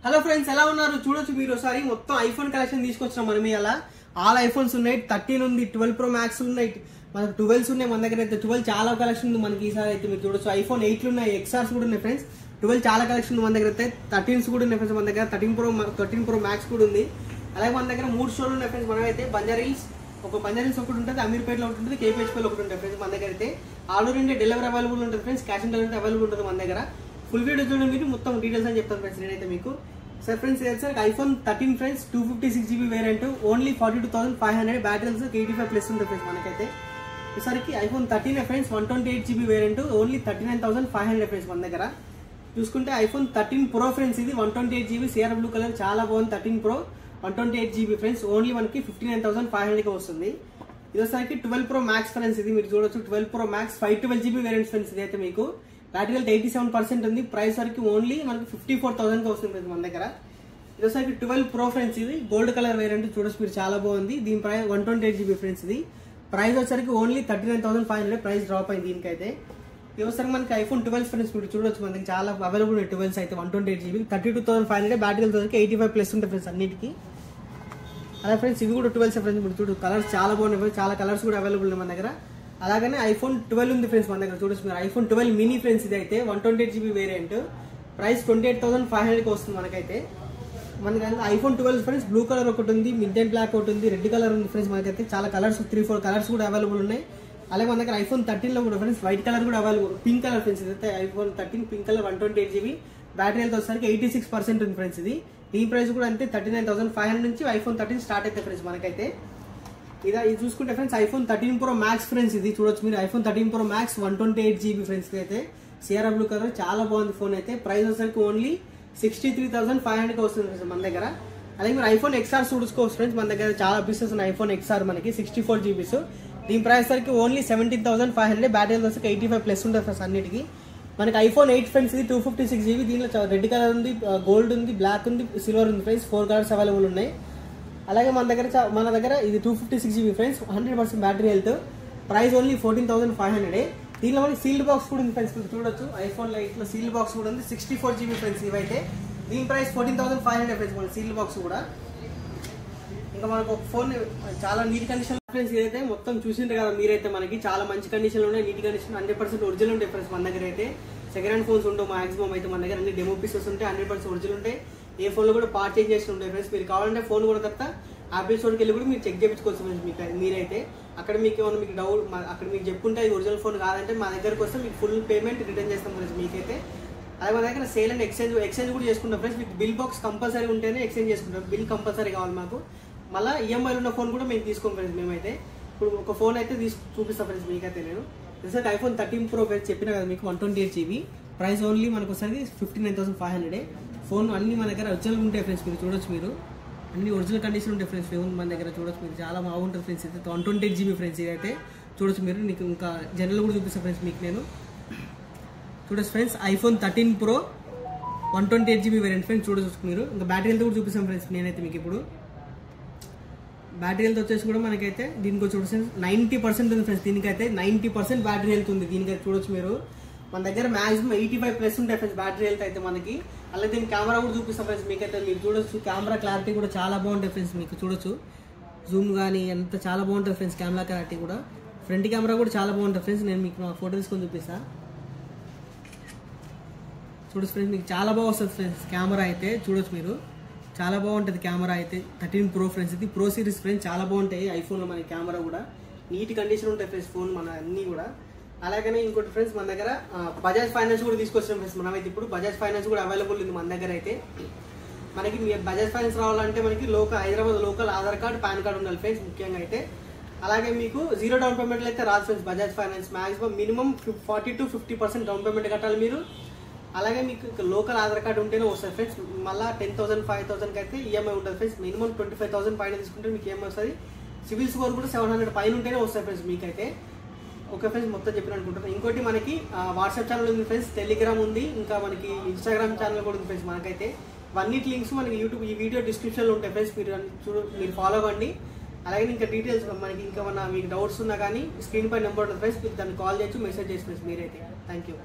Hello friends, ఎలా ఉన్నారు? చూడొచ్చు మీరు ఒకసారి మొత్తం ఐఫోన్ కలెక్షన్ తీసుకొచ్చాం మనం. ఇలా ఆల్ ఐఫోన్స్ ఉన్నాయి. 13 ఉంది, 12 Pro Max ఉన్నాయి, మనకు 12s ఉన్నాయి. మన దగ్గర అయితే 12 చాలా కలెక్షన్ ఉంది మనకి. ఈసారి అయితే మీరు చూడొచ్చు ఐఫోన్ 8 ఉన్నాయి, XRs కూడా ఉన్నాయి ఫ్రెండ్స్. 12 చాలా కలెక్షన్ ఉంది మన దగ్గర అయితే. 13s కూడా ఉన్నాయి ఫ్రెండ్స్ మన దగ్గర. 13 Pro Max కూడా ఉంది. అలాగే మన దగ్గర 3 స్టోర్లు ఉన్నాయి ఫ్రెండ్స్. మనమైతే బంజారీల్స్ ఒకటి ఉంటుంది, అమీర్పేటలో ఒకటి ఉంటుంది, కేపీహెచ్పీలో ఒకటి ఉంటుంది ఫ్రెండ్స్. మన దగ్గర అయితే all over India delivery available ఉంటుంది friends. Cash on delivery available ఉంటుంది మన దగ్గర. ఫుల్ వీడియో చూడండి, మీరు మొత్తం డీటెయిల్స్ అని చెప్తాను ఫ్రెండ్స్ నేనైతే మీకు. Sir friends, sir iPhone 13 friends 256GB variant only 42,500, batteries 85+ ఉంటుంది ఫ్రెండ్స్ మనకైతే. ఈసారికి iPhone 13 friends 128GB variant only 39,500 friends మన దగ్గర. చూసుకుంటే ఐఫోన్ 13 Pro ఫ్రెండ్స్, ఇది 128GB సిఆర్ బ్లూ కలర్, చాలా బాగుంది. 13 Pro 128GB ఫ్రెండ్స్ ఓన్లీ మనకి 59,500కి వస్తుంది. ఇది వచ్చేసరికి 12 Pro Max ఫ్రెండ్స్, ఇది మీరు చూడొచ్చు 12 Pro Max 512GB variant friends. ఇది అయితే మీకు బ్యాటరీ హెల్త్ 87% ఉంది. ప్రైస్ వరకు ఓన్లీ మనకి 54,000కి వస్తుంది మన దగ్గర. ఇది వచ్చేసరికి 12 Pro ఫ్రెండ్స్, ఇది గోల్డ్ కలర్ వేరియంట్ చూడొచ్చు మీరు, చాలా బాగుంది. దీని ప్రైస్ 128GB ఫ్రెండ్స్. ఇది ప్రైస్ వచ్చేసరికి ఓన్లీ 39,500, ప్రైస్ డ్రాప్ అయింది దీనికైతే. ఇది వచ్చేసరికి మనకి ఐఫోన్ 12 ఫ్రెండ్స్ మీరు చూడొచ్చు మనకి చాలా అవైలబుల్ ఉన్నాయి. 12s అయితే 128GB 32,500, బ్యాటరీ హెల్త్ వరకు 85+ ఉంటుంది ఫ్రెండ్స్ అన్నిటికీ. అలా ఫ్రెండ్స్ ఇవి కూడా 12 ఫ్రెండ్స్ మీరు చూడు, కలర్స్ చాలా బాగున్నాయి, చాలా కలర్స్ కూడా అవైలబుల్ ఉన్నాయి మన దగ్గర. అలాగనే ఐఫోన్ 12 ఉంది ఫ్రెండ్స్ మన దగ్గర చూడొచ్చు మీరు. ఐఫోన్ 12 మినీ ఫ్రెండ్స్, ఇది అయితే 128GB వేరియంట్, ప్రైస్ 28,500కి వస్తుంది మనకైతే. మనకి ఐఫోన్ 12 ఫ్రెండ్స్ బ్లూ కలర్ ఒకటి ఉంది, మిడ్ అండ్ బ్లాక్ ఒకటి ఉంది, రెడ్ కలర్ ఉంది ఫ్రెండ్స్ మనకైతే. చాలా కలర్స్ 3-4 కలర్స్ కూడా అవైలబుల్ ఉన్నాయి. అలాగే మన దగ్గర ఐఫోన్ 13లో కూడా ఫ్రెండ్స్ వైట్ కలర్ కూడా అవైలబుల్, పింక్ కలర్ ఫ్రెండ్స్. ఇదైతే iPhone 13 pink colour 128GB, battery health వచ్చేసరికి 86% ఉంది ఫ్రెండ్స్. ఇది దీని ప్రైస్ కూడా అంతే 39,500 నుంచి ఐఫోన్ 13 స్టార్ట్ అయితే ఫ్రెండ్స్ మనకైతే. ఇది చూసుకుంటే friends iPhone 13 Pro Max friends, ఇది చూడొచ్చు మీరు. IPhone 13 Pro Max 128GB friends అయితే సిఆర్ బ్లూ కలర్, చాలా బాగుంది ఫోన్ అయితే. ప్రైస్ వచ్చేసరికి ఓన్లీ 63,500కి వస్తుంది ఫ్రెండ్స్ మన దగ్గర. అలాగే మీరు ఐఫోన్ XR చూసుకోవచ్చు ఫ్రెండ్స్, మన దగ్గర చాలా పీసెస్ ఉన్నాయి. ఐఫోన్ XR మనకి 64GB, దీని ప్రైస్ వరకు ఓన్లీ 17,500, బ్యాటరీ వచ్చేసరికి 85+ ఉంటుంది ఫ్రెండ్స్ అన్నిటికీ. మనకి ఐఫోన్ 8 ఫ్రెండ్స్, ఇది 256GB, దీనిలో రెడ్ కలర్ ఉంది, గోల్డ్ ఉంది, బ్లాక్ ఉంది, సిల్వర్ ఉంది ఫ్రెండ్స్. 4 కలర్స్ అవైలబుల్ ఉన్నాయి. అలాగే మన దగ్గర ఇది 256GB friends, 100% battery health, price only 14,500. దీనిలో మనకి సీల్డ్ బాక్స్ కూడా ఉంది ఫ్రెండ్స్ చూడొచ్చు. ఐఫోన్ లైట్లో సీల్డ్ బాక్స్ కూడా ఉంది, 64GB ఫ్రెండ్స్ ఇవైతే. దీని ప్రైస్ 14,500 ఫ్రెండ్స్ మన సీల్డ్ బాక్స్ కూడా. ఇంకా మనకు ఒక ఫోన్ చాలా నీట్ కండిషన్ ఫ్రెండ్స్, ఇదైతే మొత్తం చూసింటే కదా మీరైతే. మనకి చాలా మంచి కండిషన్లో ఉన్నాయి, నీట్ కండిషన్, 100% ఒరిజినల్ ఉంటాయి ఫ్రెండ్స్ మన దగ్గర అయితే. సెకండ్ హ్యాండ్ ఫోన్స్ ఉండవు మాక్సిమం అయితే మన దగ్గర. అన్ని డెమో పీసెస్ ఉంటాయి, 100% ఒరిజినల్ ఉంటాయి. ఏ ఫోన్లో కూడా పార్ట్ చేంజ్ చేసి ఉంటాయి ఫ్రెండ్స్. మీరు కావాలంటే ఫోన్ కూడా తర్వాత యాపిల్ స్టోర్కి వెళ్ళి కూడా మీరు చెక్ చేయించుకోవచ్చు ఫ్రెండ్స్. మీరైతే అక్కడ మీకు ఏమైనా మీకు డౌట్, అక్కడ మీకు చెప్పుకుంటే అది ఒరిజినల్ ఫోన్ కాదంటే మా దగ్గరకు వస్తే మీకు ఫుల్ పేమెంట్ రిటర్న్ చేస్తాం ఫ్రెండ్స్ మీకైతే. అలాగే మన దగ్గర సేల్ అండ్ ఎక్స్చేంజ్ కూడా చేసుకుంటాం ఫ్రెండ్స్. మీకు బిల్ బాక్స్ కంపల్సరీ ఉంటేనే ఎక్స్చేంజ్ చేసుకుంటాం. బిల్ కంపల్సరీ కావాలి మాకు. మళ్ళీ ఈఎంఐలో ఉన్న ఫోన్ కూడా మేము తీసుకోం ఫ్రెండ్స్ మేమైతే. ఇప్పుడు ఒక ఫోన్ అయితే చూపిస్తాం ఫ్రెండ్స్ మీకైతే నేను. రిజల్ట్ ఐఫోన్ 13 Pro చెప్పిన కదా మీకు, 128GB, ప్రైస్ ఓన్లీ మనకు ఒకసారి 59,500. ఫోన్ అన్ని మన దగ్గర ఒరిజినల్ ఉంటాయి ఫ్రెండ్స్, మీరు చూడొచ్చు మీరు. అన్ని ఒరిజినల్ కండిషన్ ఉంటాయి ఫ్రెండ్స్ ఫోన్ మన దగ్గర చూడొచ్చు మీరు. చాలా బాగుంటుంది ఫ్రెండ్స్. ఇది 128GB ఫ్రెండ్స్, ఇదైతే చూడొచ్చు మీరు. మీకు ఇంకా జనరల్ కూడా చూపిస్తాను ఫ్రెండ్స్ మీకు నేను. చూడొచ్చు friends iPhone 13 Pro 128GB variant friends చూడొచ్చు మీరు. ఇంకా బ్యాటరీ హెల్త్ కూడా చూపిస్తాం ఫ్రెండ్స్ నేనైతే మీకు ఇప్పుడు. బ్యాటరీ హెల్త్ వచ్చేసి కూడా మనకైతే దీనికి వచ్చి 90% ఉంది ఫ్రెండ్స్. దీనికైతే 90% బ్యాటరీ హెల్త్ ఉంది దీనికైతే చూడొచ్చు మీరు. మన దగ్గర మాక్సిమం 85+ ఉంటాయి ఫ్రెండ్స్ బ్యాటరీ హెల్త్ అయితే మనకి. అలాగే దీని కెమెరా కూడా చూపిస్తాం ఫ్రెండ్స్ మీకైతే. మీరు చూడొచ్చు కెమెరా క్లారిటీ కూడా చాలా బాగుంటుంది ఫ్రెండ్స్. మీకు చూడొచ్చు జూమ్ కానీ ఎంత చాలా బాగుంటుంది ఫ్రెండ్స్. కెమెరా క్లారిటీ కూడా, ఫ్రంట్ కెమెరా కూడా చాలా బాగుంటుంది ఫ్రెండ్స్. నేను మీకు మా ఫోటో తీసుకొని చూపిస్తాను చూడొచ్చు ఫ్రెండ్స్. మీకు చాలా బాగా వస్తుంది ఫ్రెండ్స్ కెమెరా అయితే చూడొచ్చు మీరు. చాలా బాగుంటుంది కెమెరా అయితే 13 Pro ఫ్రెండ్స్. ఇది Pro సిరీస్ ఫ్రెండ్స్, చాలా బాగుంటాయి ఐఫోన్లో మన కెమెరా కూడా. నీట్ కండిషన్ ఉంటాయి ఫ్రెండ్స్ ఫోన్ మన అన్నీ కూడా. అలాగనే ఇంకోటి ఫ్రెండ్స్ మన దగ్గర బజాజ్ ఫైనాన్స్ కూడా తీసుకొచ్చాం ఫ్రెండ్స్ మనమైతే. ఇప్పుడు బజాజ్ ఫైనాన్స్ కూడా అవైలబుల్ ఉంది మన దగ్గర అయితే. మనకి బజాజ్ ఫైనాన్స్ రావాలంటే మనకి Hyderabad local Aadhaar card, pan card ఉండాలి ఫ్రెండ్స్ ముఖ్యంగా అయితే. అలాగే మీకు 0 డౌన్ పేమెంట్లు అయితే రాదు friends Bajaj finance. Maximum minimum 40 to 50% down payment కట్టాలి మీరు. అలాగే మీకు లోకల్ ఆధార్ కార్డు ఉంటేనే వస్తుంది ఫ్రెండ్స్. మళ్ళీ 10,000 5,000కి అయితే ఈఎంఐ ఉంటుంది ఫ్రెండ్స్. మినిమం 25,000 పైన తీసుకుంటే మీకు ఈఎంఐ వస్తుంది. సివిల్ స్కోర్ కూడా 700 పైన ఉంటేనే వస్తుంది ఫ్రెండ్స్ మీకైతే. ఓకే ఫ్రెండ్స్, మొత్తం చెప్పిన అనుకుంటాను. ఇంకోటి మనకి వాట్సాప్ ఛానల్ ఉంది ఫ్రెండ్స్, టెలిగ్రామ్ ఉంది, ఇంకా మనకి ఇన్స్టాగ్రామ్ ఛానల్ కూడా ఉంది ఫ్రెండ్స్ మనకైతే. ఇవన్నిటి లింక్స్ మనకి యూట్యూబ్ ఈ వీడియో డిస్క్రిప్షన్లో ఉంటాయి ఫ్రెండ్స్. మీరు ఫాలో అవ్వండి. అలాగే ఇంకా డీటెయిల్స్ మనకి ఇంకా మీకు డౌట్స్ ఉన్నా కానీ స్క్రీన్ పై నెంబర్ ఉంటుంది ఫ్రెండ్స్, మీరు దాన్ని కాల్ చేయొచ్చు, మెసేజ్ చేసి ఫ్రెండ్స్ మీరైతే. Thank you.